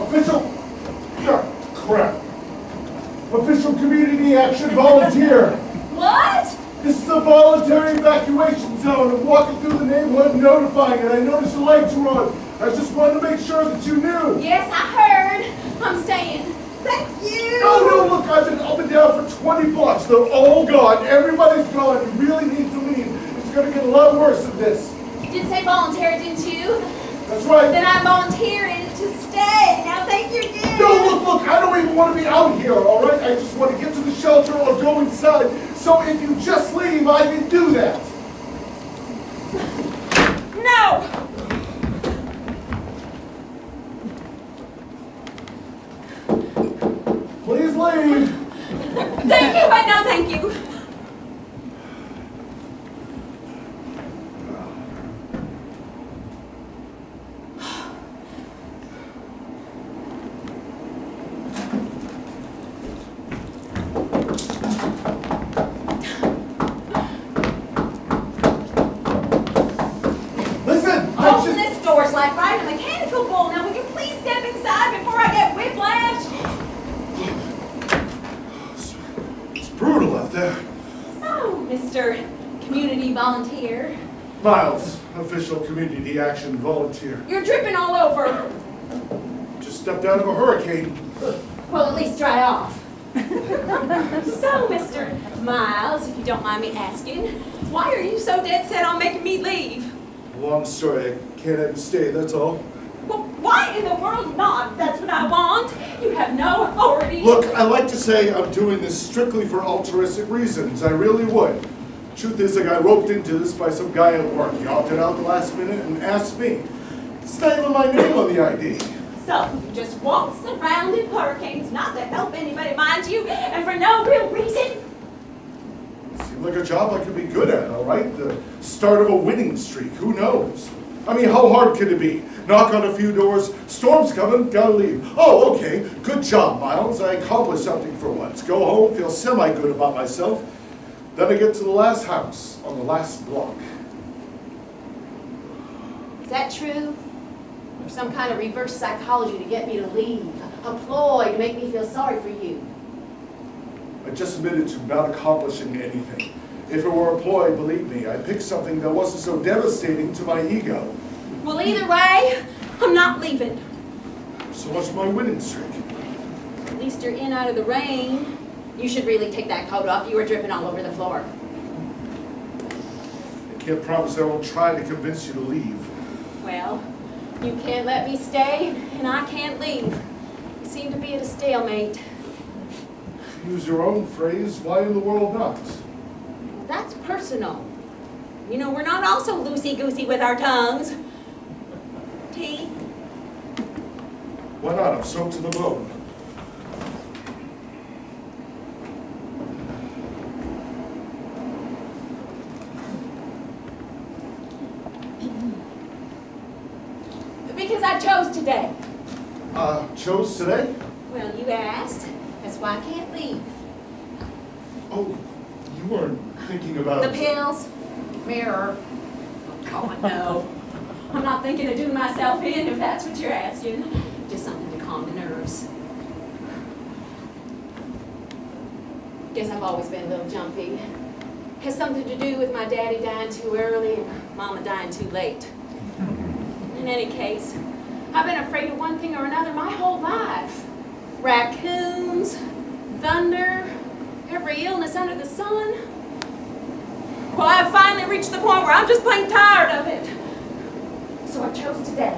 Official, crap. Official community action volunteer. What? This is a voluntary evacuation zone. I'm walking through the neighborhood notifying it. I noticed the lights were on. I just wanted to make sure that you knew. Yes, I heard. I'm staying. Thank you. No, look, I've been up and down for 20 blocks. They're all gone. Everybody's gone. You really need to leave. It's going to get a lot worse than this. You did say voluntary, didn't you? That's right. Then I'm volunteering to stay. Now thank you again. No, look, I don't even want to be out here, all right? I just want to get to the shelter or go inside. So if you just leave, I can do that. No! Please leave. Thank you, but no thank you. Open this door's like riding a mechanical bull. Now, will you please step inside before I get whiplash? It's brutal out there. So, Mr. Community Volunteer. Miles, official community action volunteer. You're dripping all over. Just stepped out of a hurricane. Well, at least dry off. So, Mr. Miles, if you don't mind me asking, why are you so dead set on making me leave? Long story, I can't have you stay, that's all. Well, why in the world not? That's what I want. You have no authority. Look, I like to say I'm doing this strictly for altruistic reasons. I really would. Truth is, I got roped into this by some guy at work. He opted out the last minute and asked me. It's not even my name on the ID. So, you just waltz around in hurricanes, not to help anybody, mind you, and for no real reason? Seemed like a job I could be good at, all right? The start of a winning streak, who knows? I mean, how hard could it be? Knock on a few doors, storm's coming, gotta leave. Oh, okay, good job, Miles. I accomplished something for once. Go home, feel semi-good about myself. Then I get to the last house on the last block. Is that true? Or some kind of reverse psychology to get me to leave? A ploy to make me feel sorry for you? I just admitted to not accomplishing anything. If it were a ploy, believe me, I picked something that wasn't so devastating to my ego. Well, either way, I'm not leaving. So what's my winning streak? At least you're in out of the rain. You should really take that coat off. You were dripping all over the floor. I can't promise I won't try to convince you to leave. Well, you can't let me stay, and I can't leave. We seem to be at a stalemate. To use your own phrase, why in the world not? That's personal. You know, we're not all so loosey-goosey with our tongues. Tea? Why not? I'm soaked to the bone. Because I chose today. Chose today? Well, you asked. That's why I can't leave. Oh, you weren't thinking about... The pills? Mirror? Oh, no. I'm not thinking of doing myself in, if that's what you're asking. Just something to calm the nerves. Guess I've always been a little jumpy. Has something to do with my daddy dying too early and mama dying too late. In any case, I've been afraid of one thing or another my whole life. Raccoons, thunder, every illness under the sun. Well, I've finally reached the point where I'm just plain tired of it. So I chose today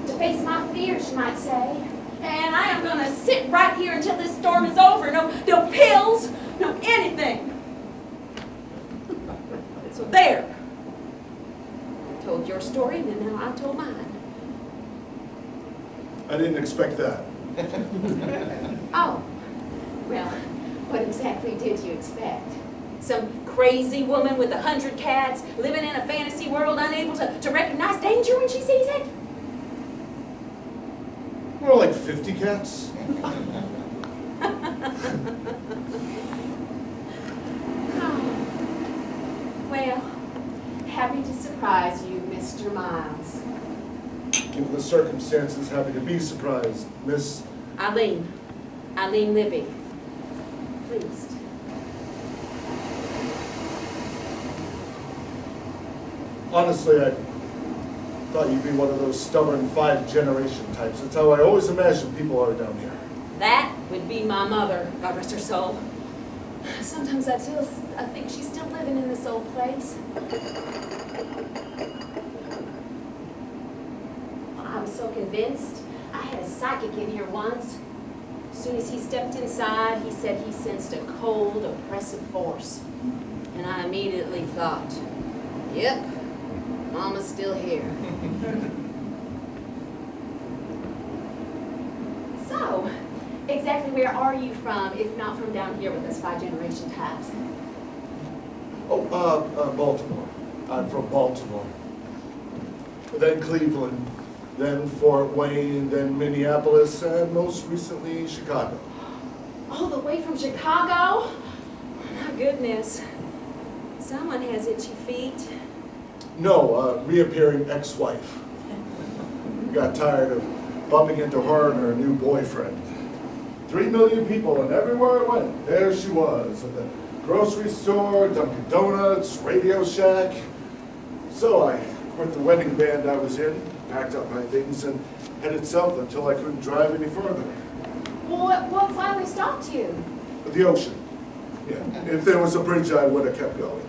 to face my fears, you might say. And I am going to sit right here until this storm is over. No pills, no anything. So there. I told your story, and then now I told mine. I didn't expect that. Oh, well, what exactly did you expect? Some crazy woman with 100 cats living in a fantasy world unable to recognize danger when she sees it? More like 50 cats. Well, happy to surprise you, Mr. Miles. given the circumstances, happy to be surprised. Miss... Eileen Libby. Pleased. Honestly, I thought you'd be one of those stubborn five-generation types. That's how I always imagine people are down here. That would be my mother, God rest her soul. Sometimes I think she's still living in this old place. I was so convinced. I had a psychic in here once. As soon as he stepped inside, he said he sensed a cold, oppressive force. And I immediately thought, yep, Mama's still here. So, exactly where are you from, if not from down here with us five-generation types? Oh, Baltimore. I'm from Baltimore. Then Cleveland, then Fort Wayne, then Minneapolis, and most recently Chicago. All the way from Chicago? My goodness. Someone has itchy feet. No, reappearing ex-wife. Got tired of bumping into her and her new boyfriend. 3 million people, and everywhere I went, there she was, at the grocery store, Dunkin' Donuts, Radio Shack. So I quit the wedding band I was in, packed up my things, and headed south until I couldn't drive any further. Well, what finally stopped you? The ocean. Yeah, if there was a bridge, I would have kept going.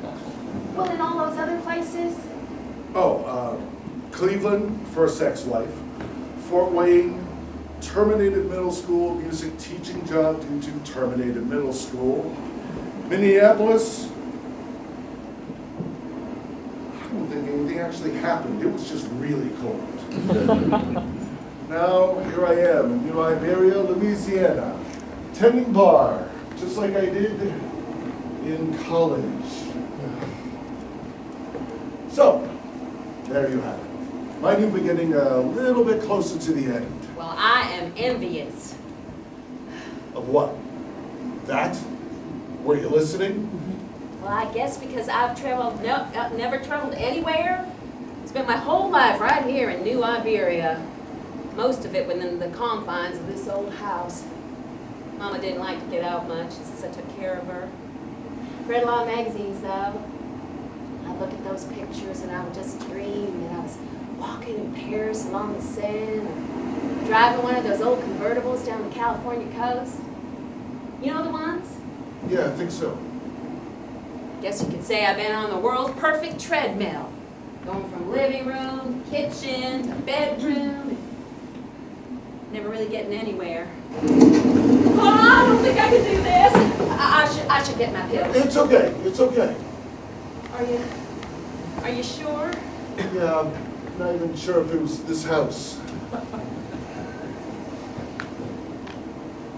Well, in all those other places? Oh, Cleveland, first ex-wife. Fort Wayne, terminated middle school, music teaching job due to terminated middle school. Minneapolis, I don't think anything actually happened. It was just really cold. Now, here I am in New Iberia, Louisiana, tending bar, just like I did in college. So, there you have it. My new beginning a little bit closer to the end. Well, I am envious. Of what? That? Were you listening? Well, I guess because I've traveled, never traveled anywhere. Spent my whole life right here in New Iberia. Most of it within the confines of this old house. Mama didn't like to get out much, so I took care of her. Read a lot of magazines, though. I look at those pictures and I would just dream that I was walking in Paris along the Seine, or driving one of those old convertibles down the California coast. You know the ones? Yeah, I think so. Guess you could say I've been on the world's perfect treadmill. Going from living room, kitchen, to bedroom. Never really getting anywhere. Oh, I don't think I can do this. I should get my pills. It's okay, it's okay. Are you sure? Yeah, I'm not even sure if it was this house.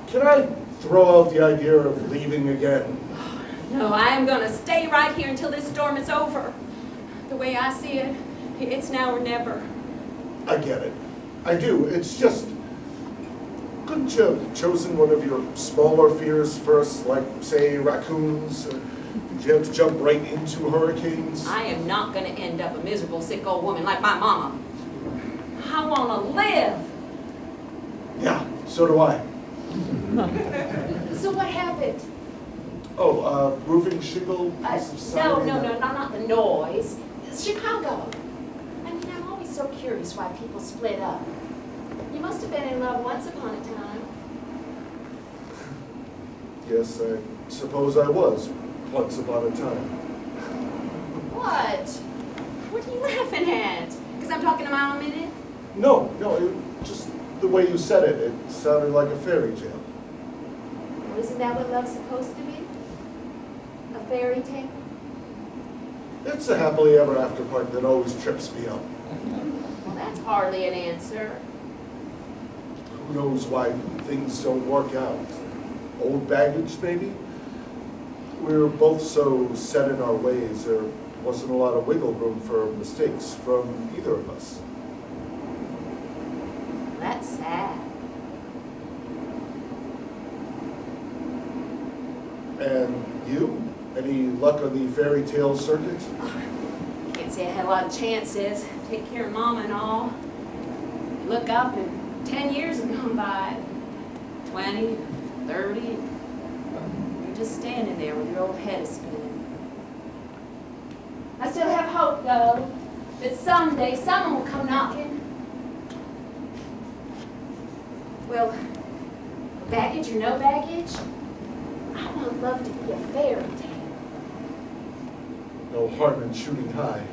Can I throw out the idea of leaving again? No, I am going to stay right here until this storm is over. The way I see it, it's now or never. I get it. I do. It's just, couldn't you have chosen one of your smaller fears first, like, say, raccoons? Did you have to jump right into hurricanes? I am not going to end up a miserable, sick old woman like my mama. I want to live. Yeah, so do I. So what happened? Oh, roofing shingle, piece of siding. No, not the noise. Chicago. I mean, I'm always so curious why people split up. You must have been in love once upon a time. Yes, I suppose I was, once upon a time. What? What are you laughing at? Because I'm talking to my own minute? No, just the way you said it, it sounded like a fairy tale. Well, isn't that what love's supposed to be? A fairy tale? It's the happily ever after part that always trips me up. Well, that's hardly an answer. Who knows why things don't work out? Old baggage, maybe? We were both so set in our ways, there wasn't a lot of wiggle room for mistakes from either of us. That's sad. And you? Any luck on the fairy tale circuit? Can't say I had a lot of chances. Take care of Mama and all. look up and 10 years have gone by. 20, 30. You're just standing there with your old head spinning. I still have hope, though, that someday someone will come knocking. Well, baggage or no baggage, I want love to be a fairy tale. No harm in shooting high.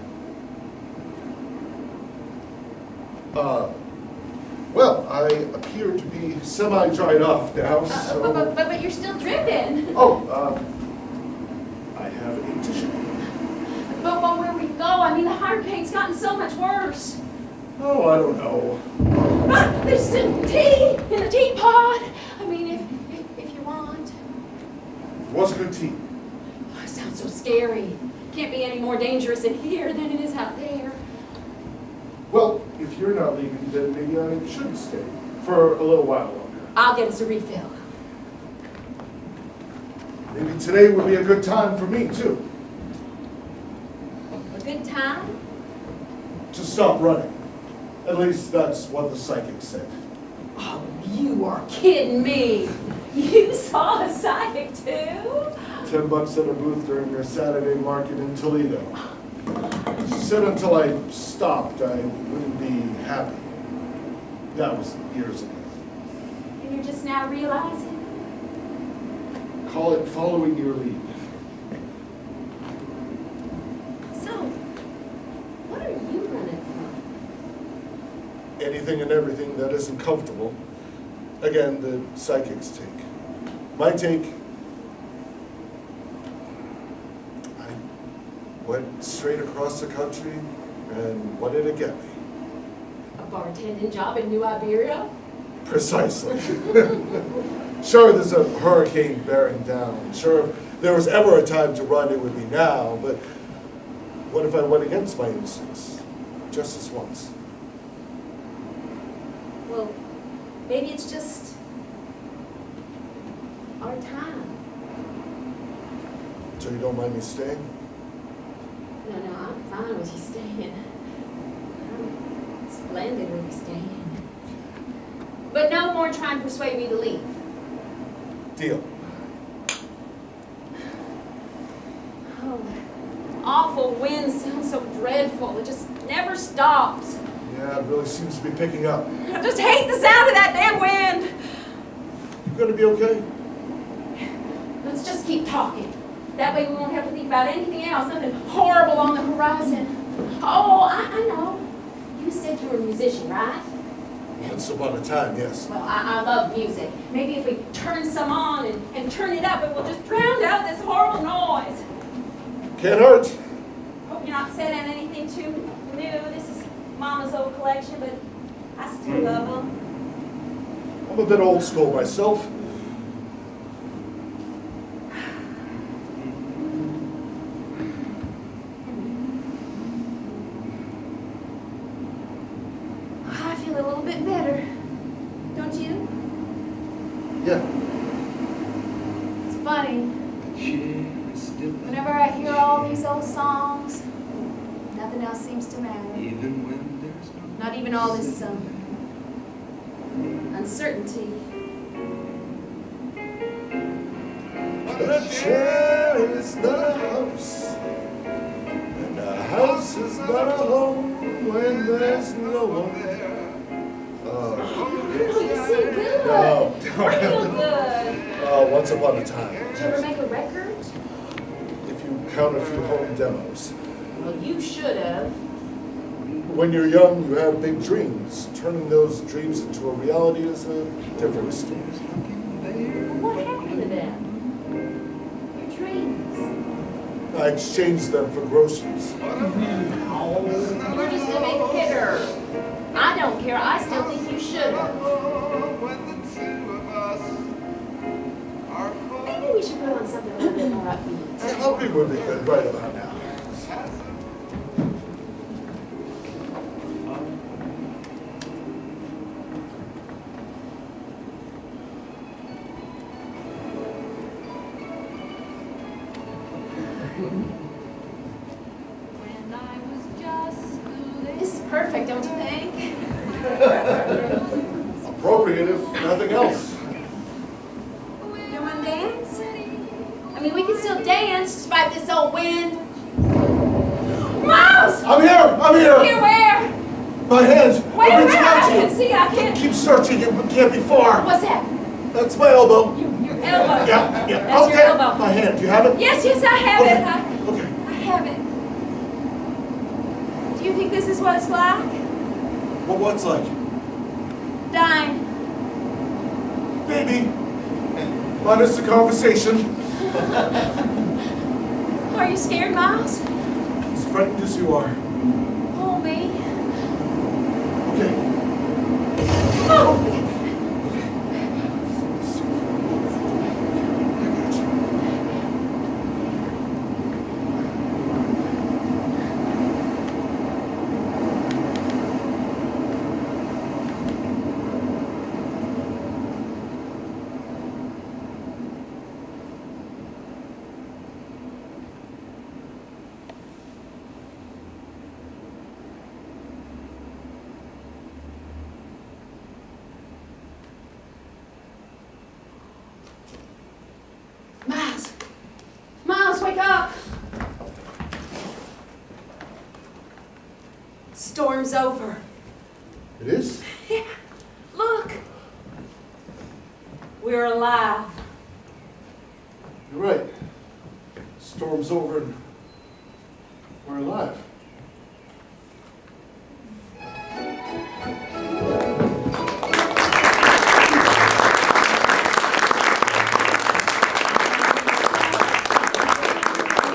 Well, I appear to be semi-dried off now, so... But you're still dripping. Oh, I have a tissue. But where we go, I mean, the heart pain's gotten so much worse. Oh, I don't know. Ah, there's still tea in the teapot. I mean, if you want. What's good tea? Oh, it sounds so scary. Can't be any more dangerous in here than it is out there. Well, if you're not leaving, then maybe I should stay for a little while longer. I'll get us a refill. Maybe today would be a good time for me, too. A good time? To stop running. At least that's what the psychic said. Oh, you are kidding me. You saw a psychic too? $10 at a booth during their Saturday market in Toledo. She said until I stopped, I wouldn't be happy. That was years ago. And you're just now realizing? Call it following your lead. So, what are you running from? Anything and everything that isn't comfortable. Again, the psychic's take. My take, I went straight across the country, and what did it get me? A bartending job in New Iberia? Precisely. Sure, there's a hurricane bearing down. Sure, if there was ever a time to run, it would be now. But what if I went against my instincts? Just this once. Well, maybe it's just our time. So you don't mind me staying? No, I'm fine with you staying. I'm splendid with you staying. But no more trying to persuade me to leave. Deal. Oh, that awful wind sounds so dreadful. It just never stops. Yeah, it really seems to be picking up. I just hate the sound of that damn wind. You gonna be okay? Let's just keep talking. That way we won't have to think about anything else, nothing horrible on the horizon. Oh, I know. You said you were a musician, right? Once upon a time, yes. Well, I love music. Maybe if we turn some on and turn it up, it will just drown out this horrible noise. Can't hurt. Hope you're not setting anything too new. This is Mama's old collection, but I still love them. I'm a bit old school myself. I feel a little bit better. Don't you? Yeah. It's funny. Whenever I hear all these old songs, nothing else seems to matter. Not even all this uncertainty. A chair is not a house, and a house is not a home when there's no one there. Oh, you sing good. No. Real good. Once upon a time. Did you ever make a record? If you count a few home demos. Well, you should have. When you're young, you have big dreams. Turning those dreams into a reality is a different story. What happened to them? Your dreams. I exchanged them for groceries. You're just a big hitter. I don't care. I still think you should have. Maybe we should put on something a little bit more upbeat. I hope it would be good right about now. This is perfect, don't you think? appropriate if nothing else. You want to dance? I mean, we can still dance despite this old wind. Miles! I'm here! Here where? My hands! Wait, I'm where? reaching I out to you. can't see, I can't. Keep searching, it can't be far. What's that? That's my elbow. Your elbow. Yeah. That's your elbow. My hand, do you have it? Yes, I have Okay. it. Okay. I have it. Do you think this is what it's like? Well, what's like? Dying. Maybe. Minus the conversation. Are you scared, Miles? As frightened as you are. Hold me. Okay. Oh! Miles, wake up! Storm's over. It is? Yeah, look. We're alive. You're right. Storm's over and we're alive.